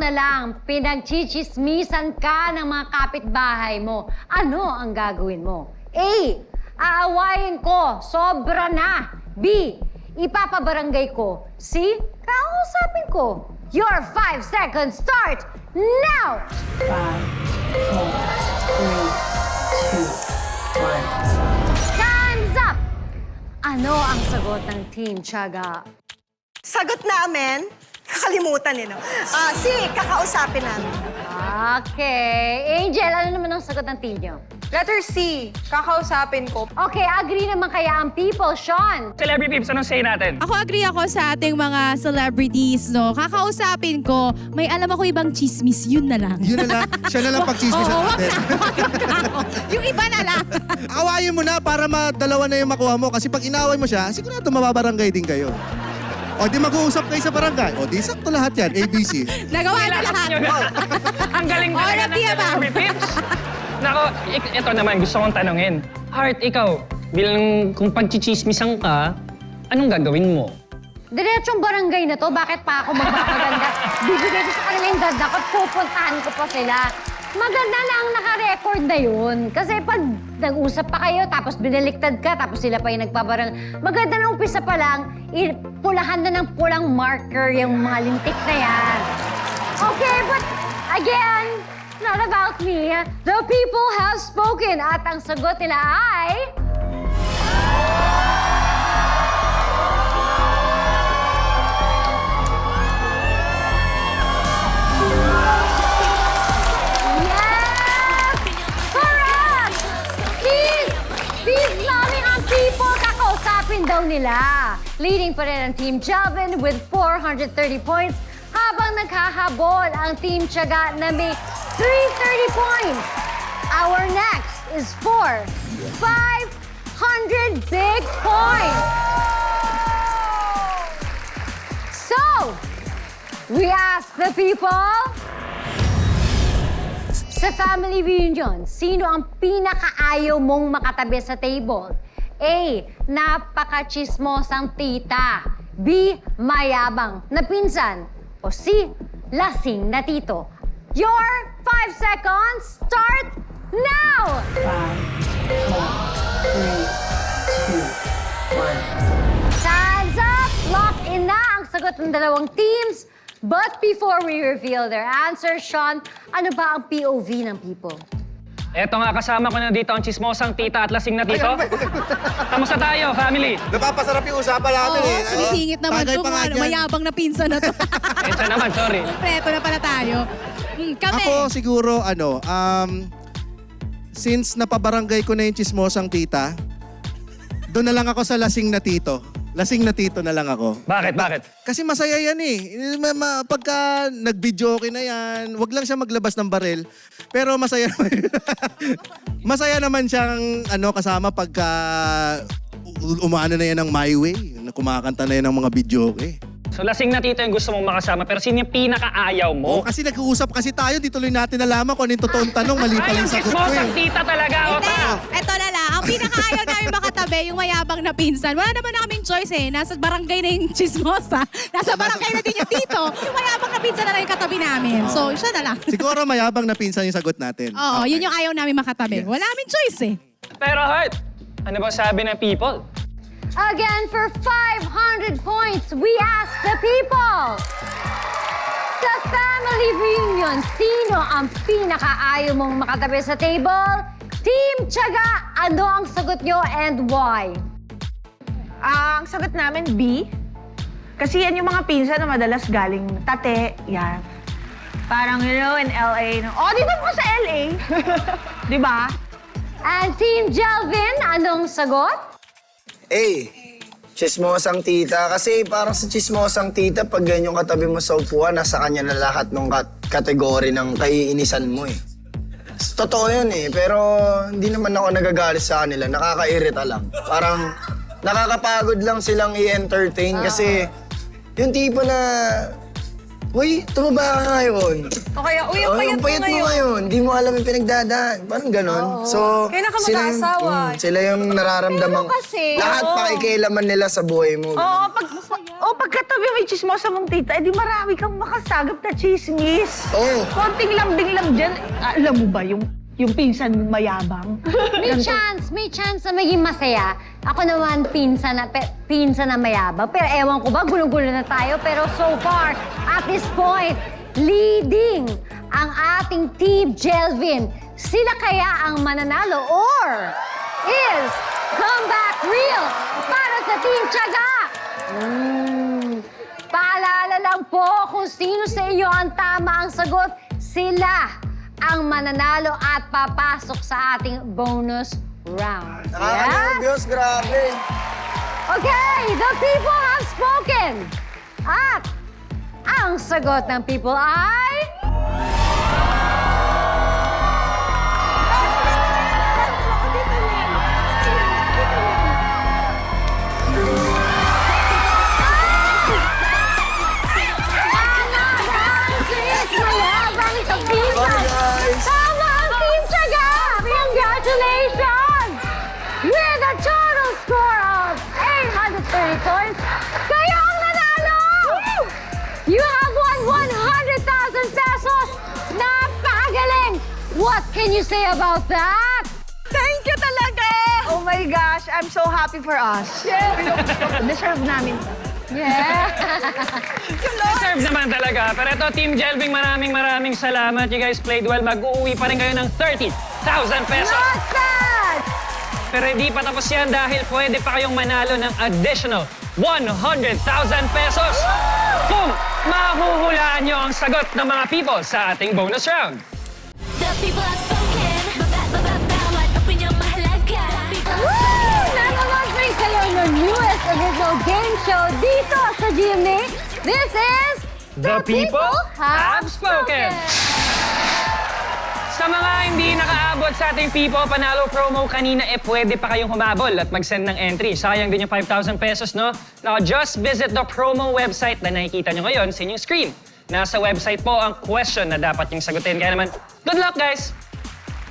na lang pinagchichismisan ka ng mga kapitbahay mo, ano ang gagawin mo? A. Aawayin ko, sobra na. B. Ipapabarangay ko. C. Kakausapin ko. Your 5 seconds start now! 5, 4, 3, 2, 1. Time's up! Ano ang sagot ng Team Tiyaga? Sagot namin, kakalimutan no? Si, kakausapin namin. Okay. Angel, ano naman ang sagot ng team niyo? Letter C, kakausapin ko. Okay, agree naman kaya ang people, Sean. Celebrity Pips, anong say natin? Ako agree ako sa ating mga celebrities, no? Kakausapin ko, may alam ako ibang chismis, yun na lang. Yun na lang. Siya na lang pag-chismis Oo, natin. Yung iba na lang. Awayin mo na para madalawa na yung makuha mo. Kasi pag inaway mo siya, sigurado mababarangay din kayo. O di mag-uusap kayo sa barangay. O di sakto lahat yan. ABC. Nagawa na lahat. Ang galing Oh, talaga ng Ratia ba? Celebrity Pips. Nako, ito naman gusto kong tanungin. Heart, ikaw, bilang kung pagchichismisan ka, anong gagawin mo? Diretsong barangay na to, bakit pa ako magpapaganda? Bibigay ko sa kanila yung ganda ko at pupuntahan ko pa sila. Maganda lang naka-record na yun. Kasi pag nag-usap pa kayo, tapos binaliktad ka, tapos sila pa yung nagpabarang. Maganda na umpisa pa lang, pulahan na ng pulang marker yung mga lintik na yan. Okay, but again, it's not about me. The people have spoken. At ang sagot nila ay... Yes! Correct! Please namin ang people. Kakausapin daw nila. Leading pa rin ang Team Jalvin with 430 points habang naghahabol ang Team Tiyaga na may 330 points. Our next is for 500 big points. So, we ask the people, sa family reunion, sino ang pinakaayaw mong makatabi sa table? A. Napaka-chismosang tita. B. Mayabang na pinsan. O C. Lasing na tito. Your 5 seconds start now! 5, 4, 3, 2, 1. Time's up! Lock in na ang sagot ng dalawang teams. But before we reveal their answers, Sean, ano ba ang POV ng people? Eto nga, kasama ko na dito ang chismosang tita at lasing na tito. Kamusta tayo, family? Napapasarap yung usapan natin Oo, eh. sinisingit naman Bagay itong pa nga dyan. mayabang na pinsan na to. Ito naman, sorry. Preto na pala tayo. Kami. Ako siguro, since napabarangay ko na yung chismosang tita, doon na lang ako sa lasing na tito. Lasing na tito na lang ako. Bakit, bakit? Kasi masaya yan eh. Pagka nag-video okay na yan, wag lang siya maglabas ng baril. Pero masaya naman. Masaya naman siyang kasama pagka umaano na yan ng My Way. Kumakanta na yan ng mga video okay. So lasing na tito yung gusto mong makasama, pero sino yung pinakaayaw mo? Kasi nag-uusap kasi tayo, di tuloy natin nalaman kung ano yung totoong tanong. Mali pa Ay, yung yung sagot ko chismosang eh. tita talaga. Hindi, Opa. eto na lang. Ang pinakaayaw namin makatabi, yung mayabang na pinsan. Wala naman na kaming choice eh. Nasa barangay na yung chismosa. Nasa barangay na din yung tito. Yung mayabang na pinsan na lang yung katabi namin. So, siya na lang. Siguro mayabang na pinsan yung sagot natin. Oo, Okay. yun yung ayaw namin makatabi. Yes. Wala kaming choice eh. Pero Heart, ano ba sabi ng people? Again, for 500 points, we ask the people! Sa family reunion, sino ang pinakaayaw mong makatabi sa table? Team Tiyaga, ano ang sagot nyo and why? Ang sagot namin, B. Kasi yan yung mga pinsan na madalas galing tate, yan. Parang, in LA. Oh, dito po sa LA. Di ba? And Team Jalvin, anong sagot? Chismosang tita. Kasi parang sa chismosang tita, pag ganyan yung katabi mo sa upuan, nasa kanya na lahat ng kategory ng kaiinisan mo eh. Totoo yun eh, pero hindi naman ako nagagalit sa kanila. Nakakairita lang. Parang nakakapagod lang silang i-entertain kasi yung tipo na, uy, tumaba ka ngayon. O kaya, uy, ang payat mo payat mo ngayon. ngayon. Di mo alam yung pinagdadaan. Parang ganon. So, Kailan ka mag-aasawa? sila yung nararamdamang Pero kasi, lahat oo. pakikialaman nila sa buhay mo. Oo, pagkatabi katabi may chismosa mong tita, edi marami kang makasagap na chismis. Oo. Konting lambing lang dyan. Alam mo ba yung pinsan mong mayabang? May chance na maging masaya. Ako naman, pinsan na mayabang. Pero ewan ko ba, gulo-gulo na tayo. Pero so far, at this point, leading ang ating Team Jelvin. Sila kaya ang mananalo or is comeback real para sa Team Tiyaga? Paalala lang po kung sino sa inyo ang tama ang sagot, sila ang mananalo at papasok sa ating bonus round. Nakaka-nervyos, grabe. Okay, the people have spoken. At ang sagot ng people ay... Mayabang sa pinsan. Tama ang Team Tiyaga! Congratulations! With a total score of 830 points, kayo ang nanalo! You have won 100,000 pesos! Napakagaling! What can you say about that? Thank you talaga! Oh my gosh, I'm so happy for us. Deserve namin to. Yeah! Deserve naman talaga. Pero ito, Team Jelving, maraming salamat. You guys played well. Mag-uuwi pa rin kayo ng 30,000 pesos. Not bad! Pero hindi pa tapos yan dahil pwede pa kayong manalo ng additional 100,000 pesos kung mahuhulaan nyo ang sagot ng mga people sa ating bonus round. The people have spoken. Bawat opinion mahalaga. Nakabag-bring kayo ng newest original game show dito sa GMA. This is The People Have Spoken. Sa mga hindi nakaabot sa ating People Panalo promo kanina, pwede pa kayong humabol at mag-send ng entry. Sayang din yung 5,000 pesos, no? Now, just visit the promo website na nakikita nyo ngayon sa inyong screen. Nasa website po ang question na dapat yung sagutin. Kaya naman, good luck, guys!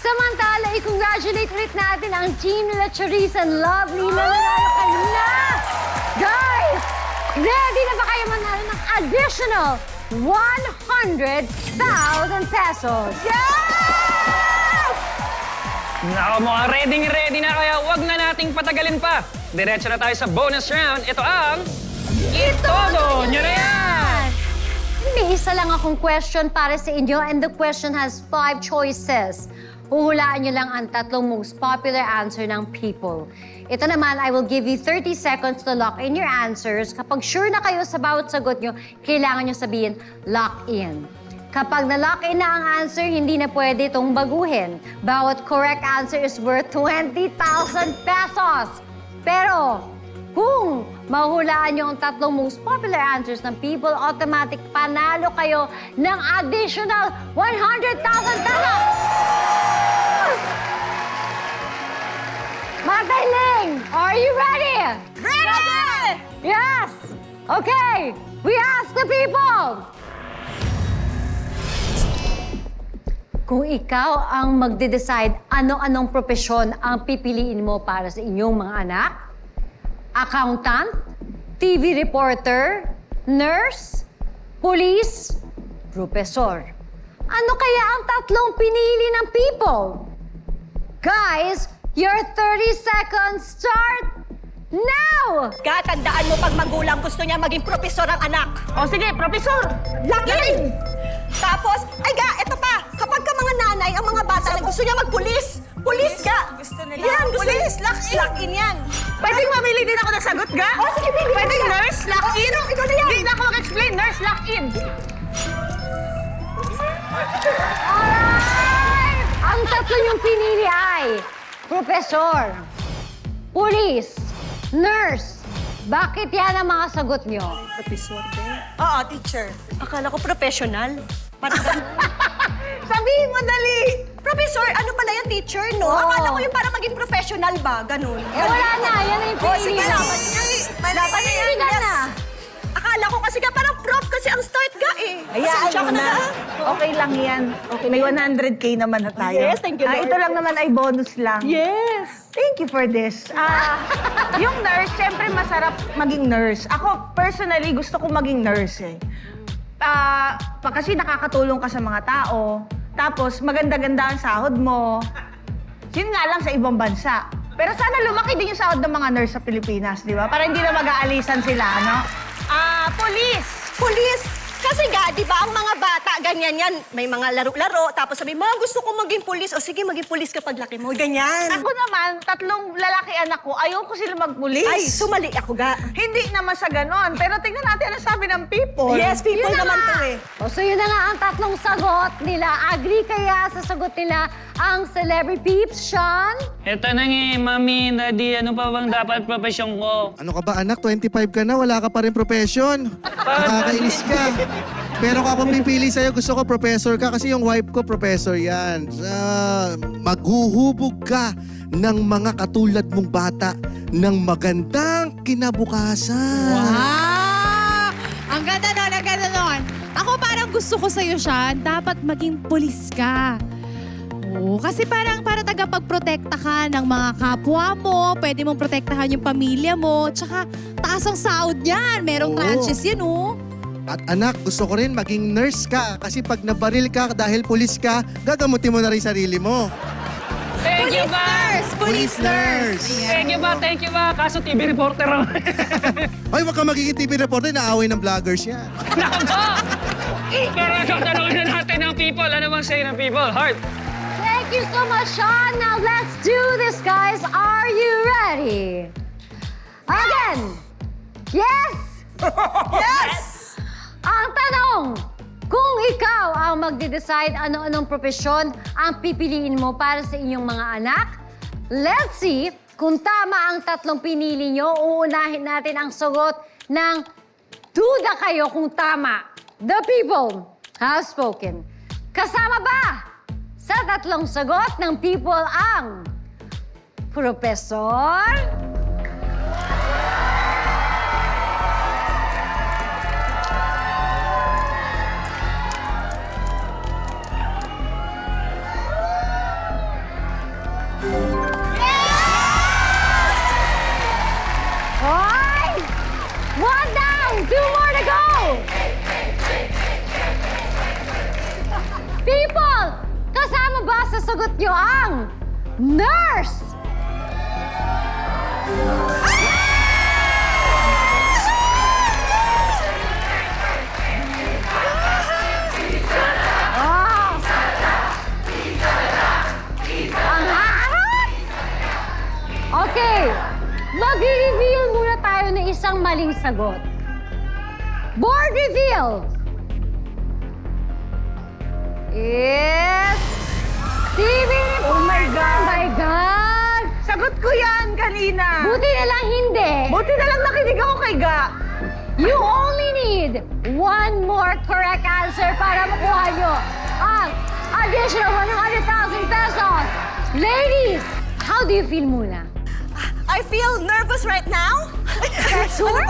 Samantala, i-congratulate ulit natin ang team nila Charisse and Lovely na nanalo kanina. Guys, ready na ba kayo manalo ng additional 100,000 pesos? Nako, mukhang ready na kaya wag na nating patagalin pa. Diretso na tayo sa bonus round. Ito ang... Itodo nyo na yan! May isa lang akong question para sa inyo and the question has 5 choices. Huhulaan nyo lang ang tatlong most popular answer ng people. Ito naman, I will give you 30 seconds to lock in your answers. Kapag sure na kayo sa bawat sagot nyo, kailangan nyo sabihin, lock in. Kapag na-lock in na ang answer, hindi na pwede itong baguhin. Bawat correct answer is worth 20,000 pesos. Pero, kung mahulaan nyo ang tatlong most popular answers ng people, automatic panalo kayo ng additional 100,000 pesos! Matayling, are you ready? Ready! Yes! Okay, we ask the people! Kung ikaw ang magde-decide ano-anong propesyon ang pipiliin mo para sa inyong mga anak, accountant, TV reporter, nurse, police, professor. Ano kaya ang tatlong pinili ng people? Guys, your 30 seconds start now! Tandaan mo pag magulang gusto niya maging profesor ang anak. O sige, profesor! Lock in! Tapos, ay eto pa. Kapag ka mga nanay, ang mga bata na gusto niya magpulis. Pulis ka! Gusto nila. Yan, gusto pulis. Lock in yan. Pwedeng mamili din ako ng sagot, ga? O, sige, pili ka. Pwedeng nurse, lock in? Ikaw na yan. Hindi na ako mag-explain. Nurse, lock in. Alright! Ang tatlo yung pinili ay professor, police, nurse. Bakit yan ang mga sagot nyo? Profesor, Oo, teacher. Akala ko professional. Sabihin mo, dali! Professor, ano pala yan, teacher, no? Oo. Akala ko yung para maging professional ba? Ganun. Eh wala na, yan na yung O, pinili sige, nyo. laban niya. Panindigan na. akala ko kasi nga parang prop kasi ang start ga eh. Pasensya ka na. Okay lang yan. Okay, may 100K naman na tayo. Yes, thank you, Lord. Ito lang naman ay bonus lang. Yes. Thank you for this. Yung nurse, syempre masarap maging nurse. Ako, personally, gusto ko maging nurse eh. Kasi nakakatulong ka sa mga tao. Tapos, maganda-ganda ang sahod mo. Yun nga lang sa ibang bansa. Pero sana lumaki din yung sahod ng mga nurse sa Pilipinas, di ba? Para hindi na mag-aalisan sila, no? Police! Police! Kasi nga, di ba, ang mga bata, ganyan yan. May mga laro-laro, tapos sabi, Ma, gusto ko maging pulis. O sige, maging pulis ka pag laki mo. Ganyan. Ako naman, 3 lalaki anak ko, ayoko sila magpulis. Ay, sumali ako ga. Hindi naman sa ganon. Pero tingnan natin ano sabi ng people. Yes, people Yun na naman nga. to eh. O, so yun na nga ang 3 sagot nila. Agree kaya sa sagot nila ang celebrity peeps, Sean? Eto na nga, mami, daddy, ano pa bang dapat profesyon ko? Ano ka ba anak? 25 ka na, wala ka pa rin profession. Nakakainis ka. Pero kung ako pipili sa'yo, gusto ko professor ka kasi yung wife ko professor yan. Maghuhubog ka ng mga katulad mong bata ng magandang kinabukasan. Wow! Ang ganda nun, ang ganda nun. Ako parang gusto ko sa'yo, Sean, dapat maging pulis ka. Oo, kasi para tagapagprotekta ka ng mga kapwa mo, pwede mong protektahan yung pamilya mo, tsaka taas ang sahod yan. Merong Oo. tranches yan, oh. At anak, gusto ko rin maging nurse ka kasi pag nabaril ka dahil pulis ka, gagamutin mo na rin sarili mo. Thank you ba? Police nurse! Thank you ba? Kaso TV reporter ako. Ay, wag ka magiging TV reporter, naaway ng vloggers yan. Naku po! Pero tanongin na natin ng people. Ano bang say ng people? Heart. Thank you so much, Sean. Now let's do this, guys. Are you ready? Again. Yes? Yes! Ang tanong, kung ikaw ang magde-decide ano-anong profesyon ang pipiliin mo para sa inyong mga anak, let's see kung tama ang 3 pinili nyo. Uunahin natin ang sagot ng duda kayo kung tama. The people have spoken. Kasama ba sa 3 sagot ng people ang profesor, Hoy! 1 down! 2 more to go! People! Kasama ba sa sagot nyo ang nurse? Ah! Ang harap! Okay. Mag-reveal muna tayo ng isang maling sagot. Board reveal! Is... TV! Oh my God! Oh my God! Sagot ko yan kanina. Buti na lang hindi. Buti na lang nakinig ako kay Ga. You only need 1 more correct answer para makuha nyo ang additional 100,000 pesos. Ladies, how do you feel muna? I feel nervous right now. Sure?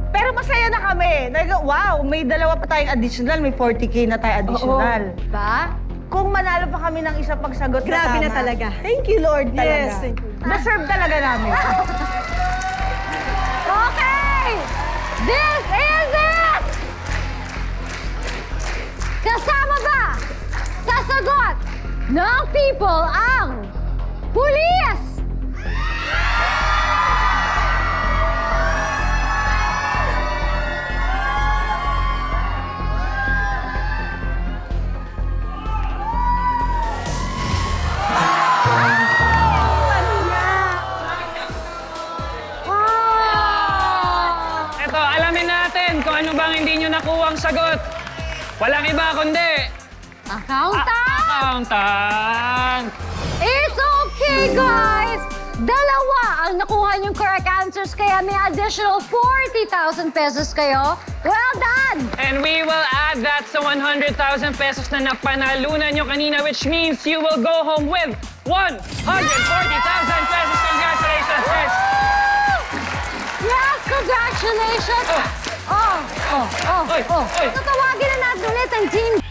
Pero masaya na kami. Wow, may 2 pa tayong additional. May 40K na tayo additional. Ba? Kung manalo pa kami ng isang pagsagot Grabe na na tama. talaga. Thank you, Lord, talaga. Yes, thank you. Deserve talaga namin. Okay! This is it! Kasama ba sa sagot ng people ang pulis? Eto, alamin natin kung ano bang hindi nyo nakuha ang sagot. Walang iba kundi... Accountant? Accountant! It's okay, guys! 2 ang nakuha niyong correct answers, kaya may additional 40,000 pesos kayo. Well done! And we will add that sa 100,000 pesos na napanalunan nyo kanina, which means you will go home with 140,000 pesos. Congratulations, guys! Yes, congratulations! Oy! Tatawagin na natin ulit ang team